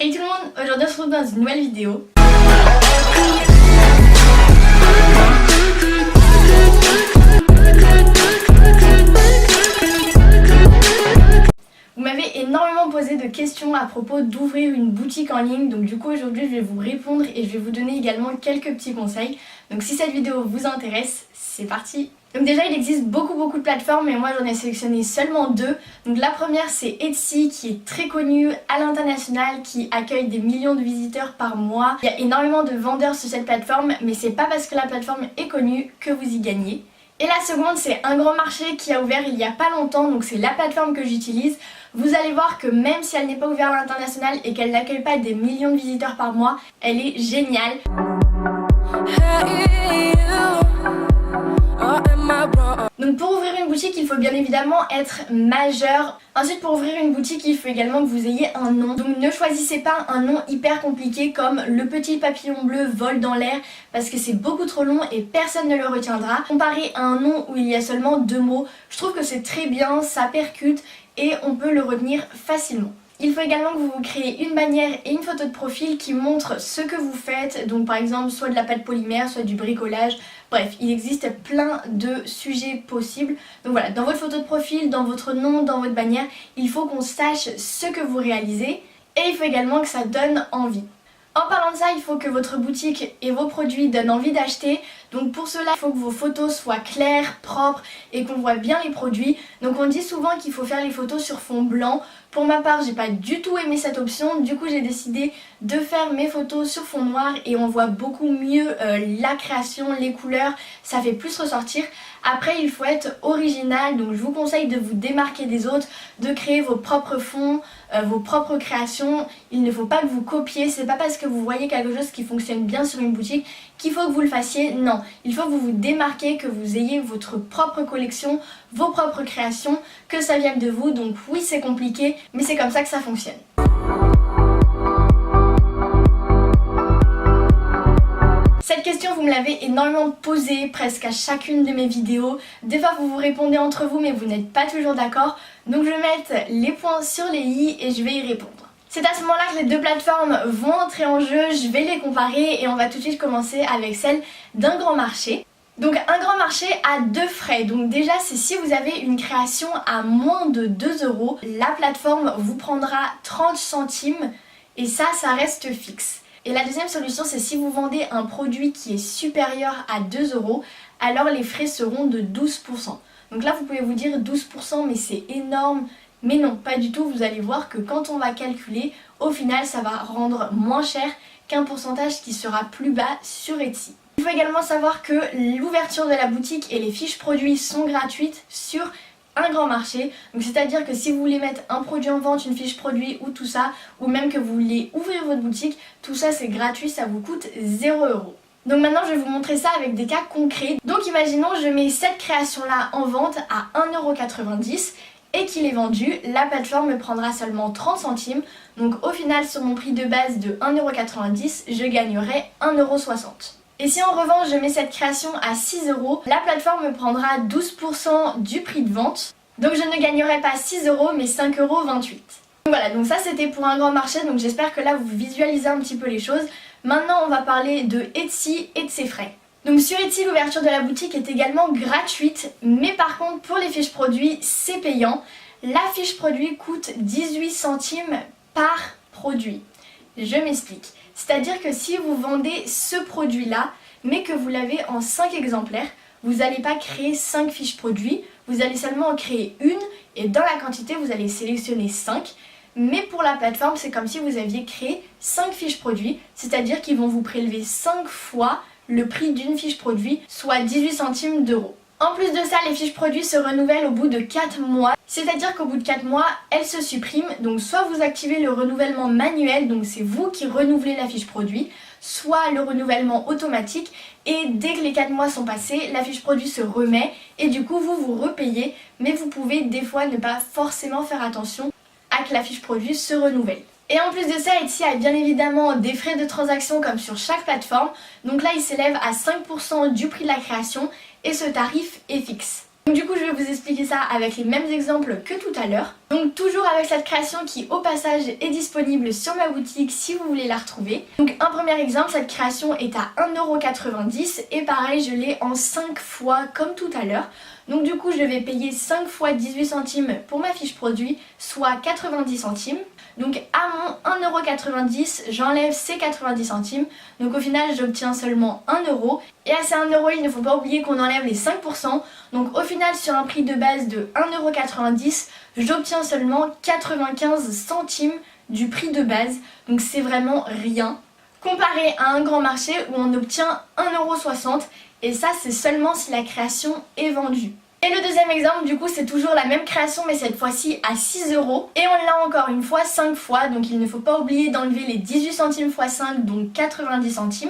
Hey tout le monde, aujourd'hui on se retrouve dans une nouvelle vidéo. Vous m'avez énormément posé de questions à propos d'ouvrir une boutique en ligne, donc du coup aujourd'hui je vais vous répondre et je vais vous donner également quelques petits conseils. Donc si cette vidéo vous intéresse, c'est parti. Donc déjà il existe beaucoup de plateformes et moi j'en ai sélectionné seulement deux. Donc la première c'est Etsy qui est très connue à l'international, qui accueille des millions de visiteurs par mois. Il y a énormément de vendeurs sur cette plateforme mais c'est pas parce que la plateforme est connue que vous y gagnez. Et la seconde c'est Un Grand Marché qui a ouvert il y a pas longtemps, donc c'est la plateforme que j'utilise. Vous allez voir que même si elle n'est pas ouverte à l'international et qu'elle n'accueille pas des millions de visiteurs par mois, elle est géniale. Donc pour ouvrir une boutique, il faut bien évidemment être majeur. Ensuite pour ouvrir une boutique, il faut également que vous ayez un nom. Donc ne choisissez pas un nom hyper compliqué comme Le Petit Papillon Bleu vole dans l'air parce que c'est beaucoup trop long et personne ne le retiendra. Comparé à un nom où il y a seulement 2 mots, je trouve que c'est très bien, ça percute et on peut le retenir facilement. Il faut également que vous vous créez une bannière et une photo de profil qui montre ce que vous faites, donc par exemple soit de la pâte polymère, soit du bricolage, bref, il existe plein de sujets possibles. Donc voilà, dans votre photo de profil, dans votre nom, dans votre bannière, il faut qu'on sache ce que vous réalisez et il faut également que ça donne envie. En parlant de ça, il faut que votre boutique et vos produits donnent envie d'acheter. Donc pour cela, il faut que vos photos soient claires, propres et qu'on voit bien les produits. Donc on dit souvent qu'il faut faire les photos sur fond blanc. Pour ma part, j'ai pas du tout aimé cette option. Du coup, j'ai décidé de faire mes photos sur fond noir et on voit beaucoup mieux la création, les couleurs. Ça fait plus ressortir. Après, il faut être original. Donc je vous conseille de vous démarquer des autres, de créer vos propres fonds, vos propres créations. Il ne faut pas que vous copiez. C'est pas parce que vous voyez quelque chose qui fonctionne bien sur une boutique qu'il faut que vous le fassiez. Non, il faut que vous vous démarquez, que vous ayez votre propre collection, vos propres créations, que ça vienne de vous. Donc oui, c'est compliqué, mais c'est comme ça que ça fonctionne. Cette question vous me l'avez énormément posée presque à chacune de mes vidéos. Des fois vous vous répondez entre vous mais vous n'êtes pas toujours d'accord. Donc je vais mettre les points sur les i et je vais y répondre. C'est à ce moment-là que les deux plateformes vont entrer en jeu, je vais les comparer et on va tout de suite commencer avec celle d'Un Grand Marché. Donc Un Grand Marché a 2 frais, donc déjà c'est si vous avez une création à moins de 2 €, la plateforme vous prendra 30 centimes et ça reste fixe. Et la deuxième solution c'est si vous vendez un produit qui est supérieur à 2 €, alors les frais seront de 12%. Donc là vous pouvez vous dire 12% mais c'est énorme. Mais non, pas du tout, vous allez voir que quand on va calculer, au final ça va rendre moins cher qu'un pourcentage qui sera plus bas sur Etsy. Il faut également savoir que l'ouverture de la boutique et les fiches produits sont gratuites sur Un Grand Marché. Donc c'est-à-dire que si vous voulez mettre un produit en vente, une fiche produit ou tout ça, ou même que vous voulez ouvrir votre boutique, tout ça c'est gratuit, ça vous coûte 0 €. Donc maintenant je vais vous montrer ça avec des cas concrets. Donc imaginons je mets cette création là en vente à 1,90 € et qu'il est vendu, la plateforme me prendra seulement 30 centimes. Donc au final sur mon prix de base de 1,90 €, je gagnerai 1,60 €. Et si en revanche je mets cette création à 6 €, la plateforme me prendra 12% du prix de vente. Donc je ne gagnerai pas 6 € mais 5,28 €. Voilà, donc ça c'était pour Un Grand Marché, donc j'espère que là vous visualisez un petit peu les choses. Maintenant on va parler de Etsy et de ses frais. Donc sur Etsy, l'ouverture de la boutique est également gratuite, mais par contre pour les fiches produits, c'est payant. La fiche produit coûte 18 centimes par produit. Je m'explique. C'est-à-dire que si vous vendez ce produit-là, mais que vous l'avez en 5 exemplaires, vous n'allez pas créer 5 fiches produits, vous allez seulement en créer une, et dans la quantité, vous allez sélectionner 5. Mais pour la plateforme, c'est comme si vous aviez créé 5 fiches produits, c'est-à-dire qu'ils vont vous prélever 5 fois le prix d'une fiche produit, soit 18 centimes d'euros. En plus de ça, les fiches produits se renouvellent au bout de 4 mois, c'est-à-dire qu'au bout de 4 mois, elles se suppriment. Donc soit vous activez le renouvellement manuel, donc c'est vous qui renouvelez la fiche produit, soit le renouvellement automatique et dès que les 4 mois sont passés, la fiche produit se remet et du coup vous repayez, mais vous pouvez des fois ne pas forcément faire attention à que la fiche produit se renouvelle. Et en plus de ça, Etsy a bien évidemment des frais de transaction comme sur chaque plateforme. Donc là, il s'élève à 5% du prix de la création et ce tarif est fixe. Donc du coup je vais vous expliquer ça avec les mêmes exemples que tout à l'heure. Donc toujours avec cette création qui au passage est disponible sur ma boutique si vous voulez la retrouver. Donc un premier exemple, cette création est à 1,90€ et pareil je l'ai en 5 fois comme tout à l'heure. Donc du coup je vais payer 5 fois 18 centimes pour ma fiche produit, soit 90 centimes. Donc à mon 1,90€, j'enlève ces 90 centimes. Donc au final j'obtiens seulement 1€. Et à ces 1€, il ne faut pas oublier qu'on enlève les 5%. Donc au final sur un prix de base de 1,90€, j'obtiens seulement 95 centimes du prix de base. Donc c'est vraiment rien. Comparé à un grand marché où on obtient 1,60€. Et ça c'est seulement si la création est vendue. Et le deuxième exemple du coup c'est toujours la même création mais cette fois-ci à 6€ et on l'a encore une fois 5 fois, donc il ne faut pas oublier d'enlever les 18 centimes x 5 donc 90 centimes.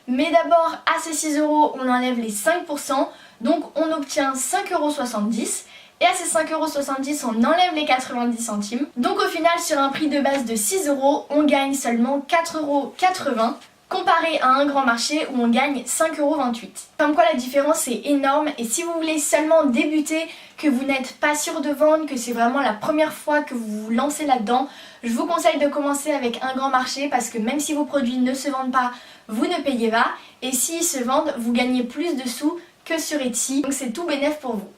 Mais d'abord à ces 6€ on enlève les 5% donc on obtient 5,70€ et à ces 5,70€ on enlève les 90 centimes. Donc au final sur un prix de base de 6€ on gagne seulement 4,80€. Comparé à un grand marché où on gagne 5,28€. Comme quoi la différence est énorme et si vous voulez seulement débuter, que vous n'êtes pas sûr de vendre, que c'est vraiment la première fois que vous vous lancez là-dedans, je vous conseille de commencer avec un grand marché parce que même si vos produits ne se vendent pas, vous ne payez pas et s'ils se vendent, vous gagnez plus de sous que sur Etsy, donc c'est tout bénef pour vous.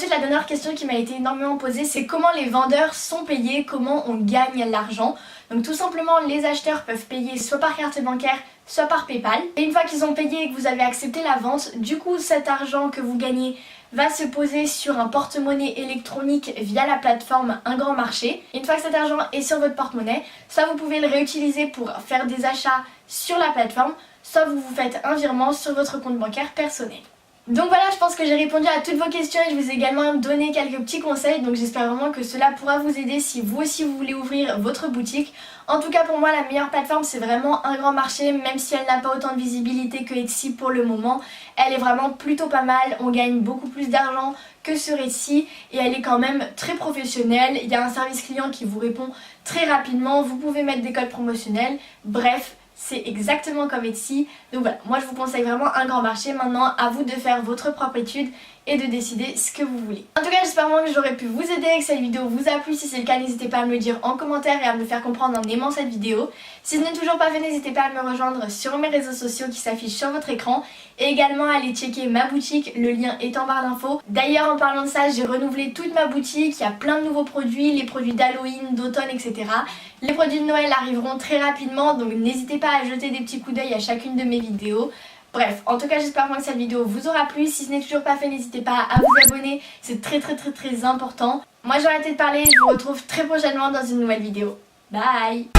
La dernière question qui m'a été énormément posée, c'est comment les vendeurs sont payés, comment on gagne l'argent. Donc tout simplement les acheteurs peuvent payer soit par carte bancaire, soit par PayPal. Et une fois qu'ils ont payé et que vous avez accepté la vente, du coup cet argent que vous gagnez va se poser sur un porte-monnaie électronique via la plateforme Un Grand Marché. Une fois que cet argent est sur votre porte-monnaie, soit vous pouvez le réutiliser pour faire des achats sur la plateforme, soit vous vous faites un virement sur votre compte bancaire personnel. Donc voilà, je pense que j'ai répondu à toutes vos questions et je vous ai également donné quelques petits conseils, donc j'espère vraiment que cela pourra vous aider si vous aussi vous voulez ouvrir votre boutique. En tout cas pour moi la meilleure plateforme c'est vraiment Un Grand Marché, même si elle n'a pas autant de visibilité que Etsy pour le moment, elle est vraiment plutôt pas mal, on gagne beaucoup plus d'argent que sur Etsy et elle est quand même très professionnelle, il y a un service client qui vous répond très rapidement, vous pouvez mettre des codes promotionnels, bref. C'est exactement comme Etsy. Donc voilà, moi je vous conseille vraiment Un Grand Marché. Maintenant, à vous de faire votre propre étude et de décider ce que vous voulez. En tout cas, j'espère vraiment que j'aurais pu vous aider et que cette vidéo vous a plu. Si c'est le cas, n'hésitez pas à me le dire en commentaire et à me le faire comprendre en aimant cette vidéo. Si ce n'est toujours pas fait, n'hésitez pas à me rejoindre sur mes réseaux sociaux qui s'affichent sur votre écran. Et également à aller checker ma boutique, le lien est en barre d'infos. D'ailleurs, en parlant de ça, j'ai renouvelé toute ma boutique. Il y a plein de nouveaux produits, les produits d'Halloween, d'automne, etc. Les produits de Noël arriveront très rapidement, donc n'hésitez pas à jeter des petits coups d'œil à chacune de mes vidéos. Bref, en tout cas j'espère vraiment que cette vidéo vous aura plu. Si ce n'est toujours pas fait, n'hésitez pas à vous abonner, c'est très important. Moi j'ai arrêté de parler, je vous retrouve très prochainement dans une nouvelle vidéo. Bye.